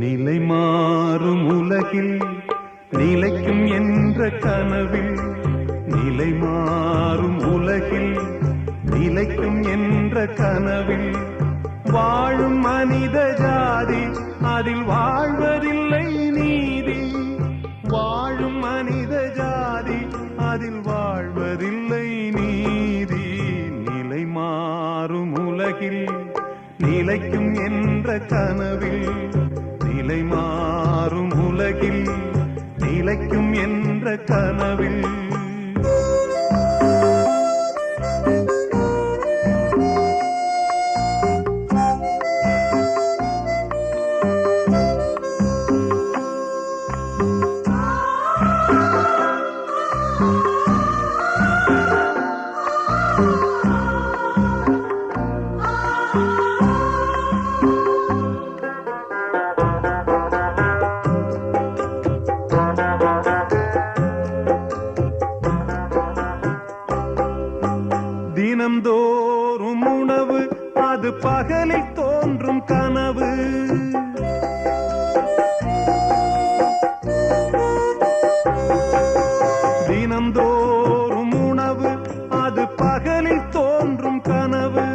நிலை மாறும் உலகில் நிலைக்கும் என்ற கனவில், நிலை மாறும் உலகில் நிலைக்கும் என்ற கனவில் வாழும் மனித ஜாதி அதில் வாழ்வதில்லை நீதி. வாழும் மனித ஜாதி அதில் வாழ்வதில்லை நீதி. நிலை மாறும் உலகில் நிலைக்கும் என்ற கனவில், நிலை மாறும் உலகில் நிலைக்கும் என்ற கனவில் தினம்தோறும் உணவு அது பகலில் தோன்றும் கனவு. தினம்தோறும் உணவு அது பகலில் தோன்றும் கனவு.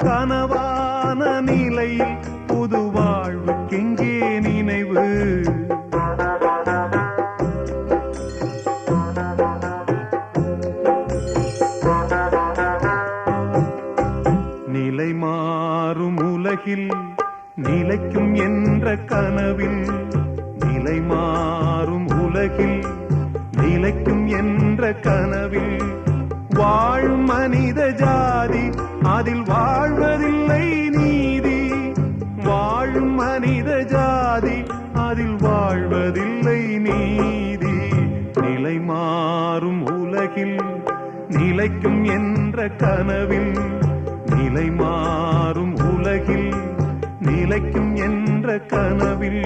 கனவான நிலையில் புது வாழ்வுக்கெங்கே நினைவு? நிலை மாறும் உலகில் நிலைக்கும் என்ற கனவில், நிலை மாறும் உலகில் நிலைக்கும் என்ற கனவில் வாழும் மனித ஜாதி அதில் வாழ்வதில்லை நீதி. வாழும் மனித ஜாதி அதில் வாழ்வதில்லை நீதி. நிலை மாறும் உலகில் நிலைக்கும் என்ற கனவில், நிலை மாறும் உலகில் நிலைக்கும் என்ற கனவில்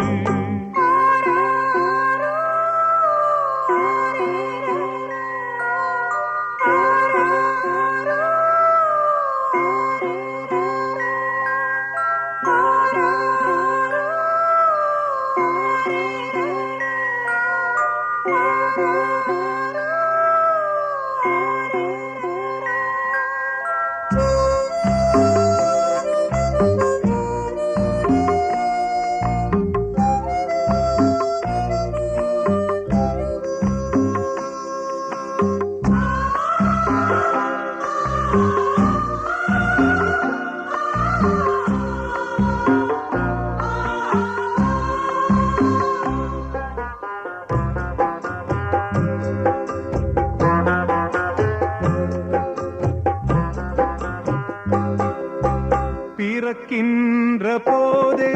பிறக்கின்ற போதே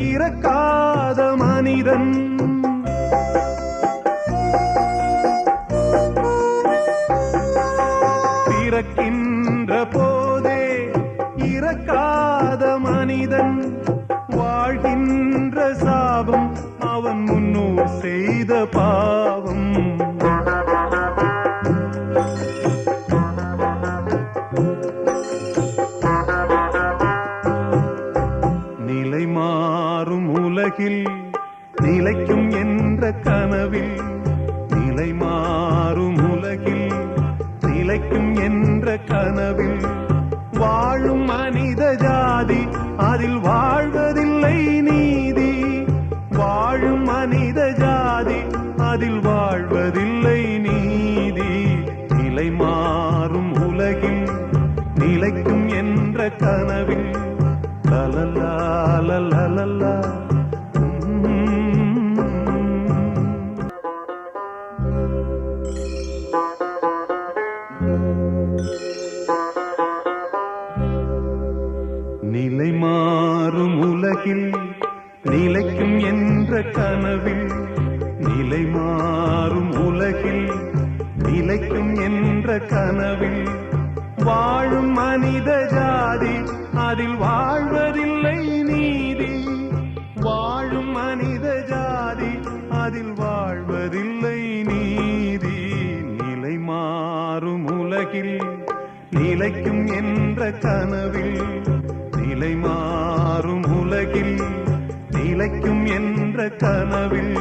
இறக்காத மனிதன், பிறக்கின்ற போதே இறக்காத மனிதன் வாழ்கின்ற சாபம் அவன் முன்னோர் செய்த பாவம். நிலை மாறும் உலகில் நிலைக்கும் என்ற கனவில், நிலை மாறும் உலகில் நிலைக்கும் என்ற கனவில் வாழும் மனித ஜாதி அதில் வாழ்வதில்லை நீதி. வாழும் மனித ஜாதி அதில் வாழ்வதில்லை நீதி. நிலை மாறும் உலகில் நிலைக்கும் என்ற கனவில் லலலா லலலா. நிலை மாறும் உலகில் நிலைக்கும் என்ற கனவில், நிலை மாறும் உலகில் நிலைக்கும் என்ற கனவில் வாழும் மனித ஜாதி அதில் வாழ்வதில்லை நீதி. வாழும் மனித ஜாதி அதில் வாழ்வதில்லை நீதி. நிலை மாறும் உலகில் உலகில் நிலைக்கும் என்ற கனவில் நிலை மாறும் உலகில் நிலைக்கும் என்ற கனவில்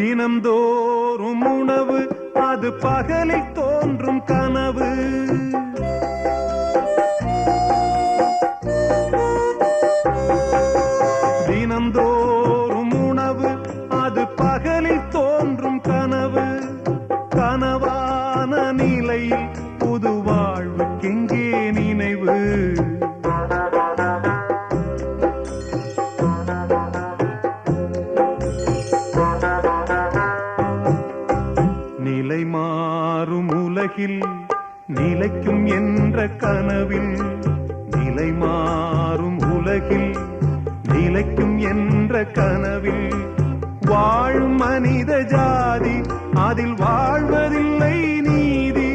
தினம்தோறும் உணவு அது பகலில் தோன்றும் கனவு தினம்தோறும் உணவு அது பகலில் தோன்றும் கனவு கனவான நிலையில் புது வாழ்வுக்கெங்கே நினைவு நிலை மாறும் உலகில் நிலைக்கும் என்ற கனவில் நிலை மாறும் உலகில் நிலைக்கும் என்ற கனவில் வாழும் மனித ஜாதி அதில் வாழ்வதில்லை நீதி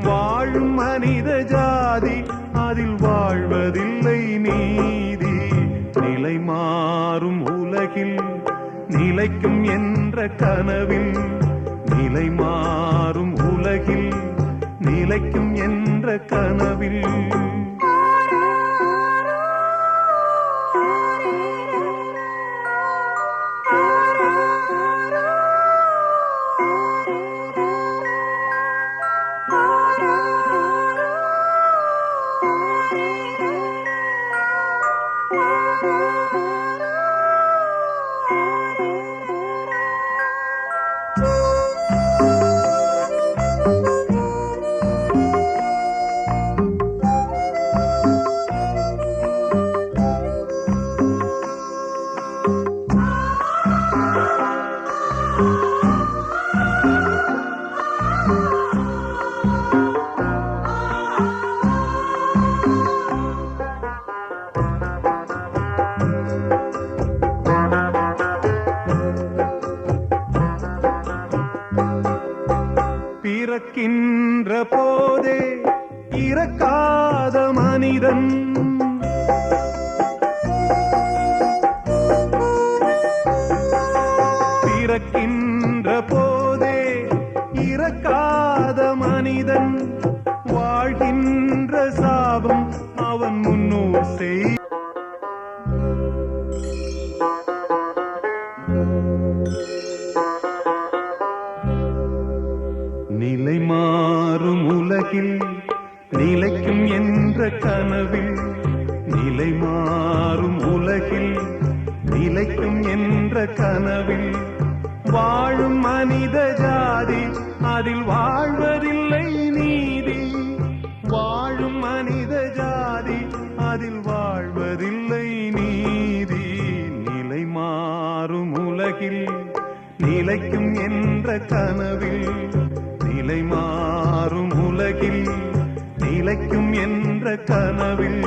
வாழும் மனித ஜாதி அதில் வாழ்வதில்லை நீதி நிலை மாறும் உலகில் நிலைக்கும் என்ற கனவில் நிலை மாறும் உலகில் நிலைக்கும் என்ற கனவில் பிறக்கின்ற போதே இறக்காத மனிதன் பிறக்கின்ற போதே இறக்காத மனிதன் வாழ்கின்ற சாபம் அவன் முன்னோர் செய் நிலை மாறும் உலகில் நிலைக்கும் என்ற கனவில் நிலை மாறும் உலகில் நிலைக்கும் என்ற கனவில் வாழும் மனித ஜாதி அதில் வாழ்வதில்லை நீதி வாழும் மனித ஜாதி அதில் வாழ்வதில்லை நீதி நிலை மாறும் உலகில் நிலைக்கும் என்ற கனவில் நிலை மாறும் உலகில் நிலைக்கும் என்ற கனவில்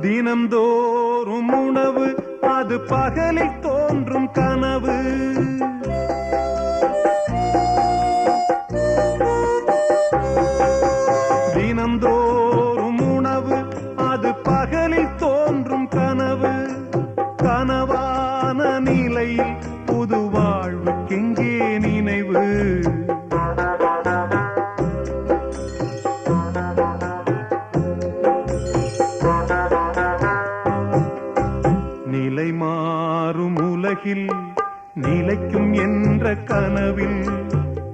தினம்தோறும் உணவு அது பகலில் தோன்றும் கனவு தினம்தோறும் உணவு அது பகலில் தோன்றும் கனவு கனவான நிலையில் புது வாழ்வுக்கெங்கே நினைவு நிலை மாறும் உலகில் நிலைக்கும் என்ற கனவில்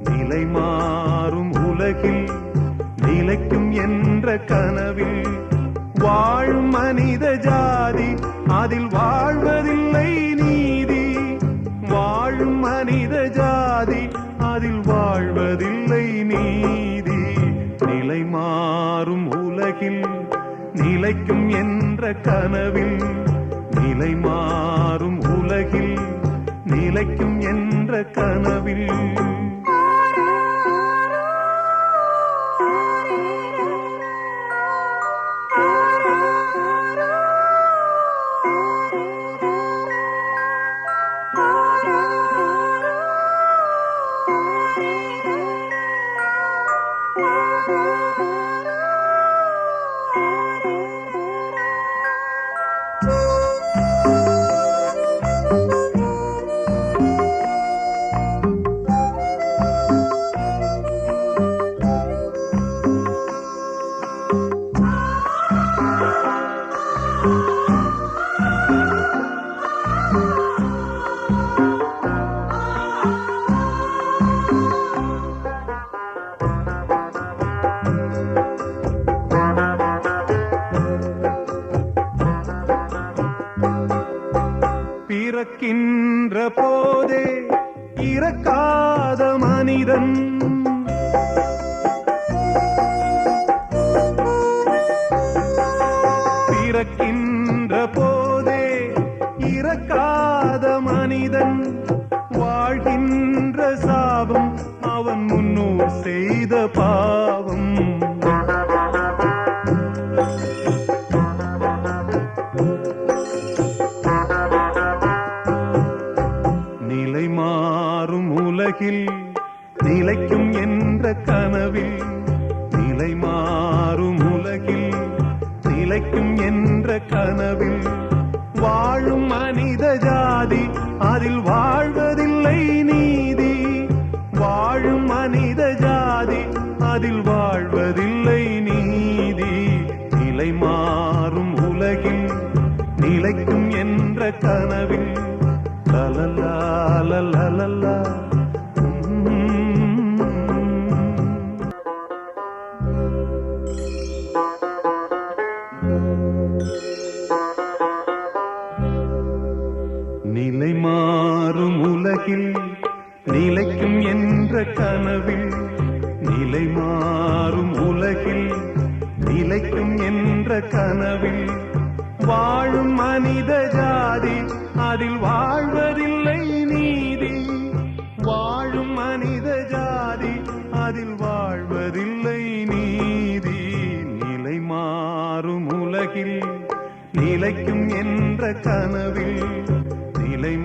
நிலை மாறும் உலகில் நிலைக்கும் என்ற கனவில் வாழும் மனித ஜாதி அதில் வாழ்வதில்லை நீதி. வாழும் மனித ஜாதி அதில் வாழ்வதில்லை நீதி. நிலை மாறும் உலகில் நிலைக்கும் என்ற கனவில் நிலை மாறும் உலகில் நிலைக்கும் என்ற கனவில் பிறக்கின்ற போதே இறக்காத மனிதன் பிறக்கின்ற போதே இறக்காத மனிதன் வாழ்கின்ற சாபம் அவன் முன்னோர் செய்த பாவம். நிலை மாறும் உலகில் நிலைக்கும் என்ற கனவில் நிலை மாறும் உலகில் நிலைக்கும் என்ற கனவில் வாழும் மனித ஜாதி அதில் வாழ்வதில்லை நீதி. வாழும் மனித ஜாதி அதில் வாழ்வதில்லை நீதி. நிலை மாறும் உலகில் நிலைக்கும் என்ற கனவில் லலலா லலலா. நிலை மாறும் உலகில் நிலைக்கும் என்ற கனவில் நிலை மாறும் உலகில் நிலைக்கும் என்ற கனவில் வாழும் மனித ஜாதி அதில் வாழ்வதில்லை நீதி. வாழும் மனித ஜாதி அதில் வாழ்வதில்லை நீதி. நிலை மாறும் உலகில் நிலைக்கும் என்ற கனவில் நிலை